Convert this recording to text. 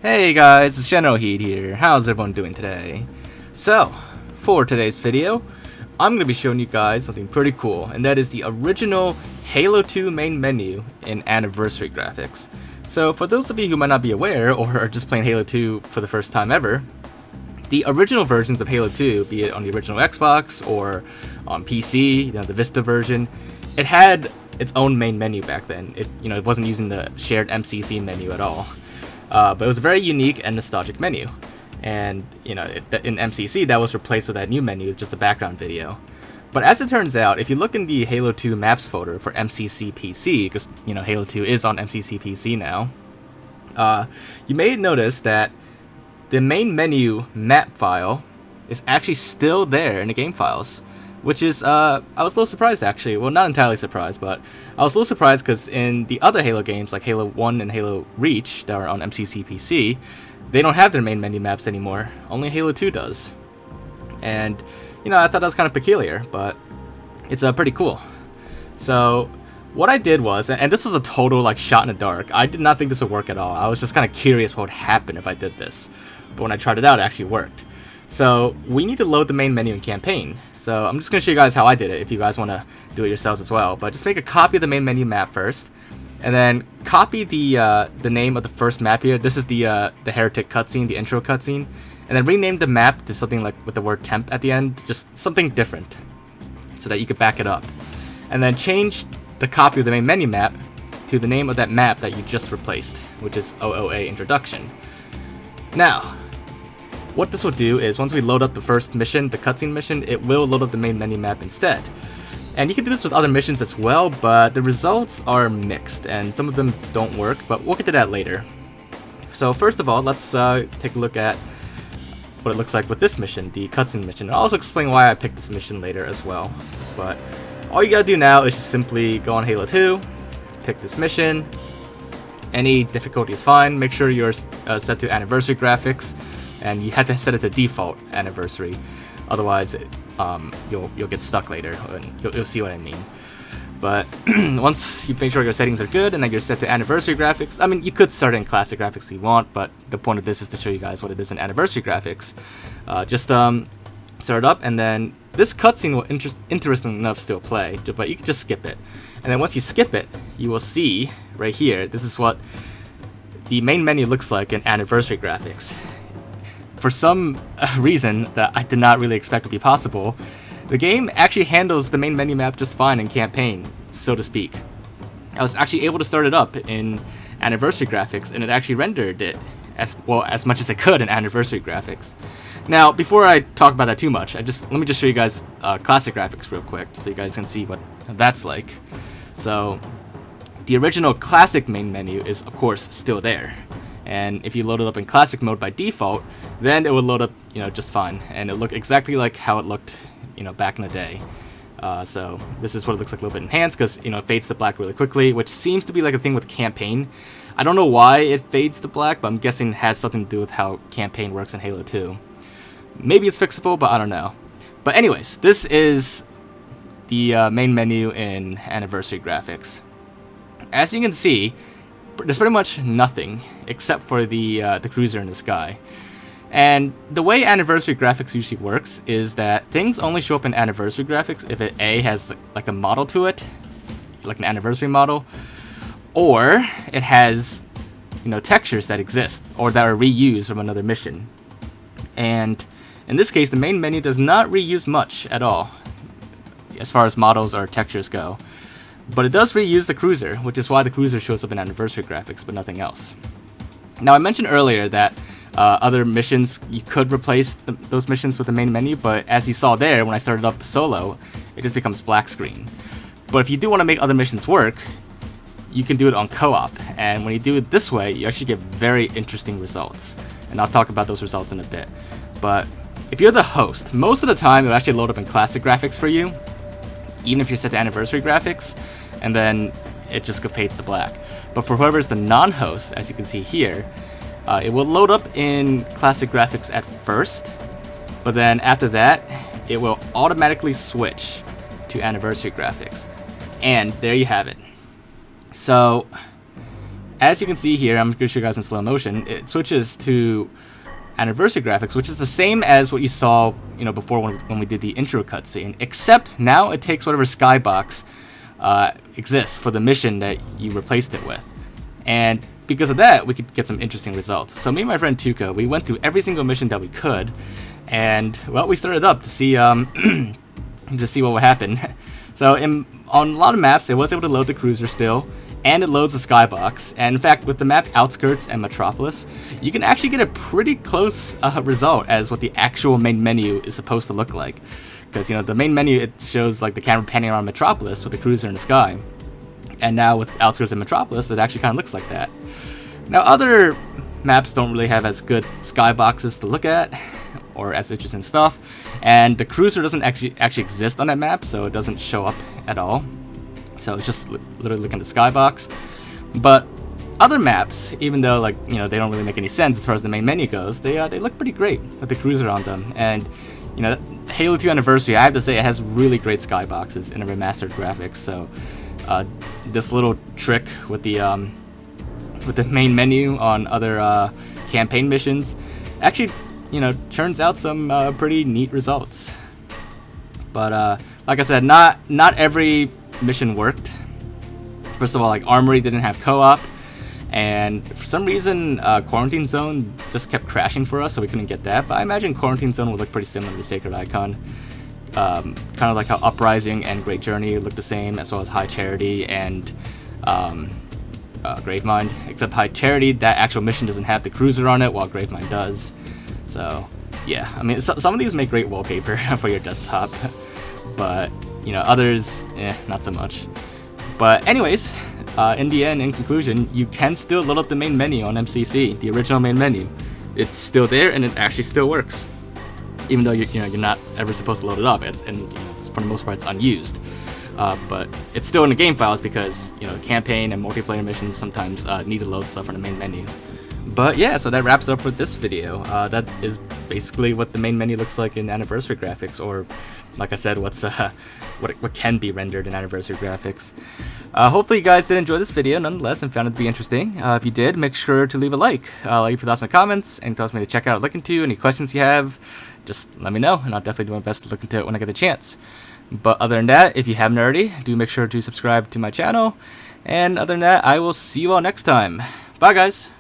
Hey guys, it's Generalkidd here. How's everyone doing today? So, for today's video, I'm going to be showing you guys something pretty cool, and that is the original Halo 2 main menu in anniversary graphics. So, for those of you who might not be aware, or are just playing Halo 2 for the first time ever, the original versions of Halo 2, be it on the original Xbox or on PC, the Vista version, it had its own main menu back then. It wasn't using the shared MCC menu at all. But it was a very unique and nostalgic menu, and in MCC that was replaced with that new menu with just a background video. But as it turns out, if you look in the Halo 2 maps folder for MCC PC, because Halo 2 is on MCC PC now, you may notice that the main menu map file is actually still there in the game files, which is I was a little surprised actually. Well, not entirely surprised, but I was a little surprised because in the other Halo games like Halo 1 and Halo Reach that are on MCC PC, they don't have their main menu maps anymore. Only Halo 2 does. And I thought that was kind of peculiar, but it's pretty cool. So what I did was, and this was a total shot in the dark, I did not think this would work at all. I was just kind of curious what would happen if I did this. But when I tried it out, it actually worked. So we need to load the main menu in campaign. So I'm just going to show you guys how I did it if you guys want to do it yourselves as well. But just make a copy of the main menu map first, and then copy the name of the first map here. This is the Heretic cutscene, the intro cutscene, and then rename the map to something like with the word temp at the end, just something different, so that you could back it up. And then change the copy of the main menu map to the name of that map that you just replaced, which is OOA Introduction. Now, what this will do is once we load up the first mission, the cutscene mission, it will load up the main menu map instead. And you can do this with other missions as well, but the results are mixed and some of them don't work, but we'll get to that later. So first of all, let's take a look at what it looks like with this mission, the cutscene mission. I'll also explain why I picked this mission later as well. But all you gotta do now is just simply go on Halo 2, pick this mission. Any difficulty is fine. Make sure you're set to anniversary graphics, and you have to set it to default anniversary, otherwise you'll get stuck later, and you'll see what I mean. But once you make sure your settings are good and that you're set to anniversary graphics, I mean, you could start in classic graphics if you want, but the point of this is to show you guys what it is in anniversary graphics. Just start it up, and then this cutscene will interesting enough still play, but you can just skip it. And then once you skip it, you will see right here, this is what the main menu looks like in anniversary graphics. For some reason that I did not really expect to be possible, the game actually handles the main menu map just fine in campaign, so to speak. I was actually able to start it up in anniversary graphics, and it actually rendered it as much as it could in anniversary graphics. Now, before I talk about that too much, let me just show you guys classic graphics real quick, so you guys can see what that's like. So, the original classic main menu is, of course, still there. And if you load it up in classic mode by default, then it will load up, just fine, and it'll look exactly like how it looked, back in the day. So this is what it looks like a little bit enhanced, because it fades to black really quickly, which seems to be like a thing with campaign. I don't know why it fades to black, but I'm guessing it has something to do with how campaign works in Halo 2. Maybe it's fixable, but I don't know. But anyways, this is the main menu in anniversary graphics. As you can see, there's pretty much nothing except for the cruiser in the sky. And the way anniversary graphics usually works is that things only show up in anniversary graphics if it A, has like a model to it, like an anniversary model, or it has textures that exist or that are reused from another mission. And in this case, the main menu does not reuse much at all as far as models or textures go. But it does reuse the cruiser, which is why the cruiser shows up in anniversary graphics, but nothing else. Now, I mentioned earlier that other missions, you could replace those missions with the main menu, but as you saw there, when I started up solo, it just becomes black screen. But if you do want to make other missions work, you can do it on co-op, and when you do it this way, you actually get very interesting results. And I'll talk about those results in a bit. But if you're the host, most of the time, it'll actually load up in classic graphics for you, even if you're set to anniversary graphics, and then it just fades to black. But for whoever's the non-host, as you can see here, it will load up in classic graphics at first, but then after that, it will automatically switch to anniversary graphics. And there you have it. So as you can see here, I'm going to show you guys in slow motion, it switches to anniversary graphics, which is the same as what you saw, before when we did the intro cutscene, except now it takes whatever skybox exists for the mission that you replaced it with. And because of that, we could get some interesting results. So me and my friend Tuka, we went through every single mission that we could, and well, we started up to see to see what would happen. So on a lot of maps, it was able to load the cruiser still, and it loads the skybox. And in fact, with the map Outskirts and Metropolis, you can actually get a pretty close result as what the actual main menu is supposed to look like. Because the main menu, it shows like the camera panning around Metropolis with the cruiser in the sky, and now with Outskirts and Metropolis, it actually kind of looks like that. Now other maps don't really have as good skyboxes to look at, or as interesting stuff, and the cruiser doesn't actually exist on that map, so it doesn't show up at all. So it's just literally looking at the skybox. But other maps, even though they don't really make any sense as far as the main menu goes, they look pretty great with the cruiser on them. And Halo 2 Anniversary, I have to say, it has really great skyboxes in the remastered graphics. So this little trick with the main menu on other campaign missions actually turns out some pretty neat results. But like I said, not every mission worked. First of all, Armory didn't have co-op, and for some reason Quarantine Zone just kept crashing for us, so we couldn't get that. But I imagine Quarantine Zone would look pretty similar to Sacred Icon, kind of like how Uprising and Great Journey look the same, as well as High Charity and Gravemind, except High Charity, that actual mission doesn't have the cruiser on it, while Gravemind does. So yeah, I mean, some of these make great wallpaper for your desktop, but others, not so much. But anyways, in the end, in conclusion, you can still load up the main menu on MCC, the original main menu. It's still there, and it actually still works, even though you're not ever supposed to load it up. It's for the most part, it's unused. But it's still in the game files because campaign and multiplayer missions sometimes need to load stuff from the main menu. But yeah, so that wraps it up for this video. That is basically what the main menu looks like in Anniversary graphics, or like I said, what can be rendered in Anniversary graphics. Hopefully you guys did enjoy this video nonetheless and found it to be interesting. If you did, make sure to leave a like. Leave your thoughts in the comments, and tell me to check out or look into. Any questions you have, just let me know, and I'll definitely do my best to look into it when I get the chance. But other than that, if you haven't already, do make sure to subscribe to my channel. And other than that, I will see you all next time. Bye guys!